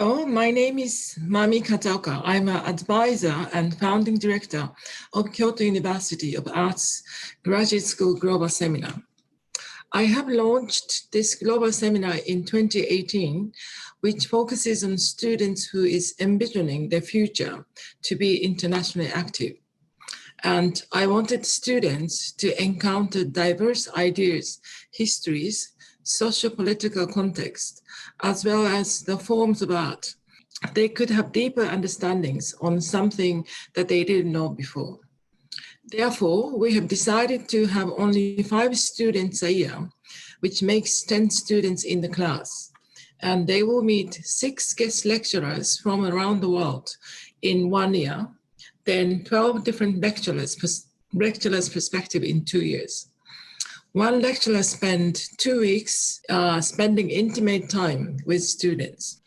Oh, my name is Mami Kataoka. I'm an advisor and founding director of Kyoto University of Arts Graduate School Global Seminar. I have launched this global seminar in 2018, which focuses on students who is envisioning their future to be internationally active. And I wanted students to encounter diverse ideas, histories, socio-political context, as well as the forms of art. They could have deeper understandings on something that they didn't know before. Therefore, we have decided to have only 5 students a year, which makes 10 students in the class. And they will meet 6 guest lecturers from around the world in 1 year, then 12 different lecturers' perspective in 2 years. One lecturer spent 2 weeks spending intimate time with students.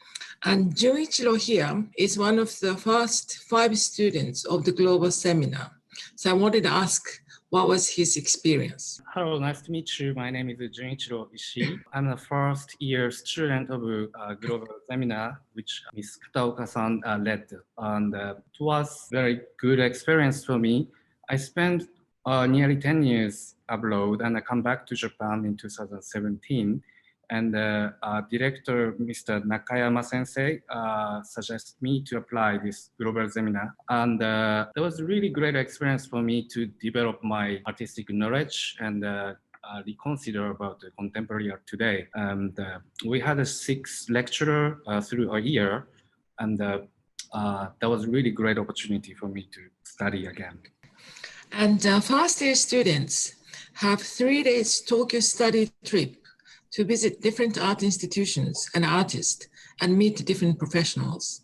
And Junichiro here is one of the first 5 students of the global seminar. So I wanted to ask, what was his experience? Hello, nice to meet you. My name is Junichiro Ishii. I'm the first year student of a global seminar, which Ms. Kataoka-san led. And it was a very good experience for me. I spent nearly 10 years abroad and I come back to Japan in 2017. And director, Mr. Nakayama Sensei, suggested me to apply this global seminar. And that was a really great experience for me to develop my artistic knowledge and reconsider about the contemporary art today. And we had a 6 lecturer through a year, and that was a really great opportunity for me to study again. And first year students have 3 days Tokyo study trip to visit different art institutions and artists and meet different professionals.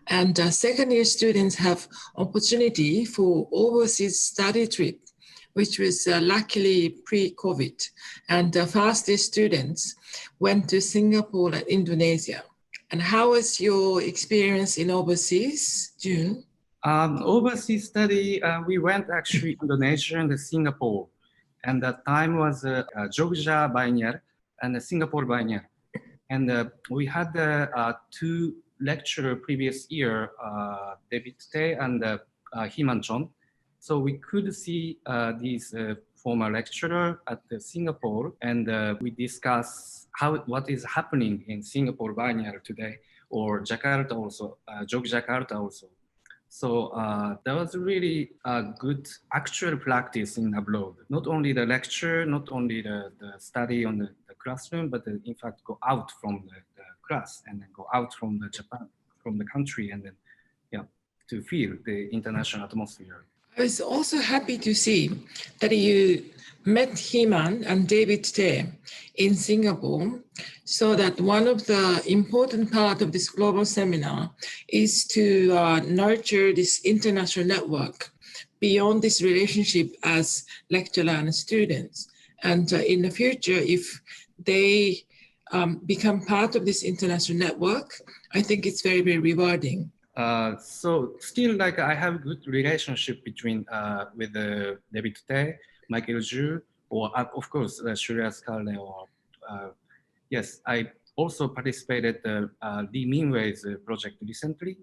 And second year students have opportunity for overseas study trip, which was luckily pre-COVID. And first year students went to Singapore and Indonesia. And how was your experience in overseas, June? Overseas study, we went actually Indonesia and Singapore. And the time was Jogja Biennial and the Singapore Biennial. And we had 2 lecturers previous year, David Tay and Himan Chon. So we could see these former lecturer at the Singapore, and we discuss what is happening in Singapore Biennial today, or Jakarta also, Jogjakarta also. So that was really a good actual practice in abroad. Not only the lecture, not only the study on the classroom, but in fact go out from the class and then go out from the Japan, from the country, and then to feel the international atmosphere. I was also happy to see that you met Himan and David Tay in Singapore, so that one of the important part of this global seminar is to nurture this international network beyond this relationship as lecturer and students. And in the future, if they become part of this international network, I think it's very, very rewarding. So still, like, I have a good relationship between with David Tay, Michael Zhu, or of course Shreya Scarlett. Or yes, I also participated Lee Minway's project recently.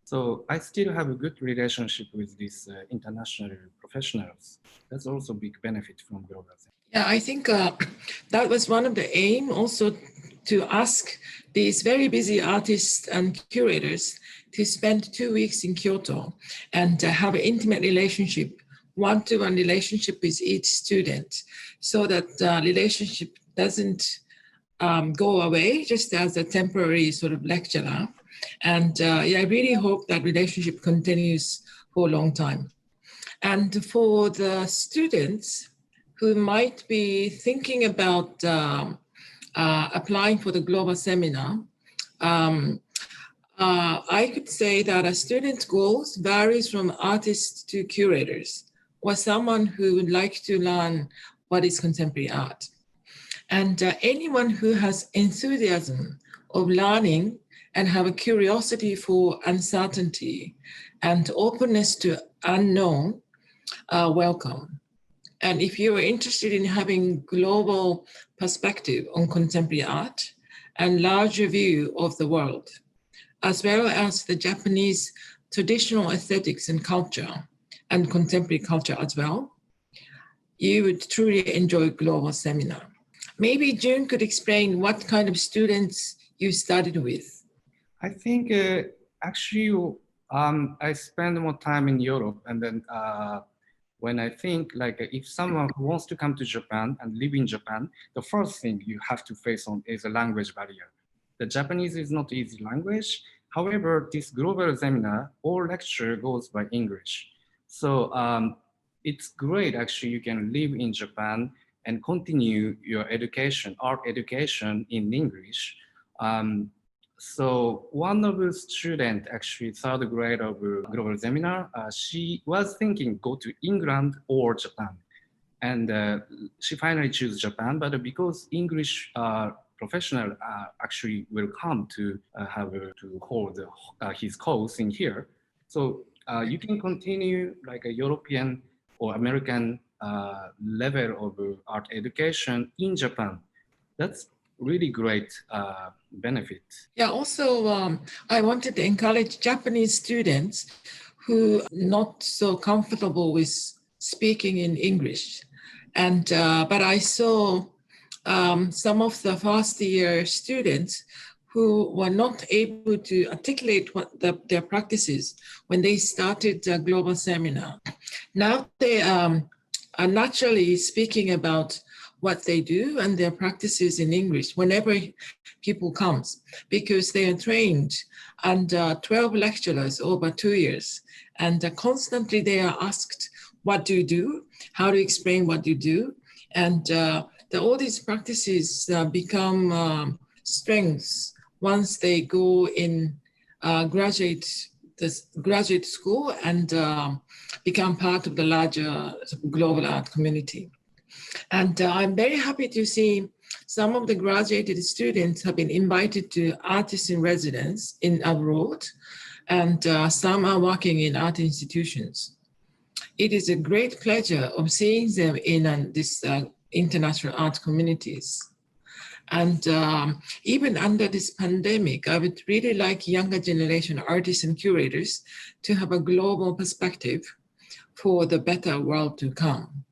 So I still have a good relationship with these international professionals. That's also a big benefit from global. Yeah, I think that was one of the aim also, to ask these very busy artists and curators to spend 2 weeks in Kyoto and have an intimate relationship, one-to-one relationship with each student, so that the relationship doesn't go away just as a temporary sort of lecturer. And I really hope that relationship continues for a long time. And for the students who might be thinking about applying for the global seminar, I could say that a student's goals varies from artists to curators, or someone who would like to learn what is contemporary art. And anyone who has enthusiasm of learning and have a curiosity for uncertainty and openness to unknown are welcome. And if you are interested in having global perspective on contemporary art and larger view of the world, as well as the Japanese traditional aesthetics and culture and contemporary culture as well, you would truly enjoy global seminar. Maybe June could explain what kind of students you studied with. I think actually I spend more time in Europe, and then when I think like if someone who wants to come to Japan and live in Japan, the first thing you have to face on is a language barrier. The Japanese is not easy language. However, this global seminar or lecture goes by English. So it's great actually you can live in Japan and continue your education, art education in English. So one of the students, actually third grade of global seminar, she was thinking go to England or Japan. And she finally chose Japan, but because English professional actually will come to to hold his course in here. So you can continue like a European or American level of art education in Japan. That's really great benefit. Yeah, also I wanted to encourage Japanese students who are not so comfortable with speaking in English. And but I saw some of the first year students who were not able to articulate what their practices when they started the global seminar. Now they are naturally speaking about what they do and their practices in English whenever people comes, because they are trained under 12 lecturers over 2 years. And constantly they are asked, what do you do? How to explain what you do? And all these practices become strengths once they go in graduate school and become part of the larger global art community. And I'm very happy to see some of the graduated students have been invited to artists in residence in abroad, and some are working in art institutions. It is a great pleasure of seeing them in this international art communities. And even under this pandemic, I would really like younger generation artists and curators to have a global perspective for the better world to come.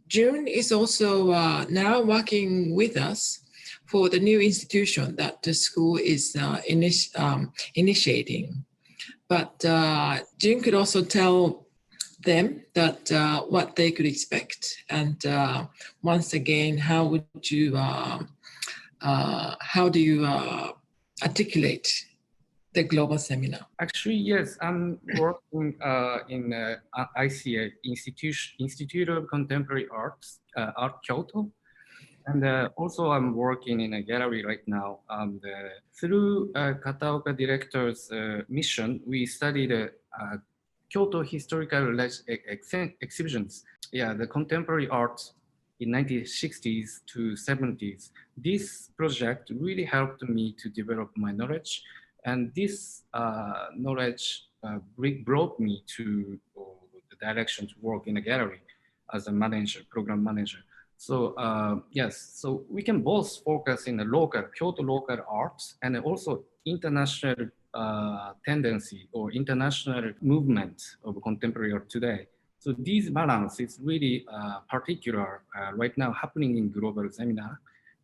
June is also now working with us for the new institution that the school is initiating. But June could also tell them that what they could expect. And once again, how do you articulate the global seminar? Actually, yes, I'm working in ICA, Institute of Contemporary Arts, Art Kyoto. And also I'm working in a gallery right now. Through Kataoka director's mission, we studied Kyoto historical exhibitions. Yeah, the contemporary art in 1960s to 70s. This project really helped me to develop my knowledge. And this knowledge brought me to the direction to work in a gallery as a manager, program manager. So yes, so we can both focus in the local, Kyoto local arts, and also international tendency or international movement of contemporary art today. So this balance is really particular right now happening in global seminar.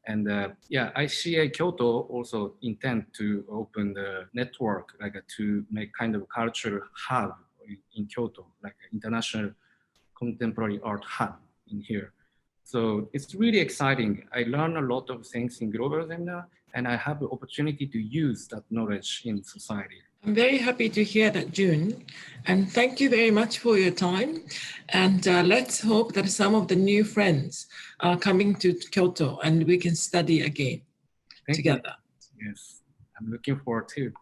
And yeah, ICA Kyoto also intend to open the network like to make kind of cultural hub in Kyoto, like an international contemporary art hub in here. So it's really exciting. I learn a lot of things in global seminar, and I have the opportunity to use that knowledge in society. I'm very happy to hear that, June. And thank you very much for your time. And let's hope that some of the new friends are coming to Kyoto and we can study again together. Yes, I'm looking forward to.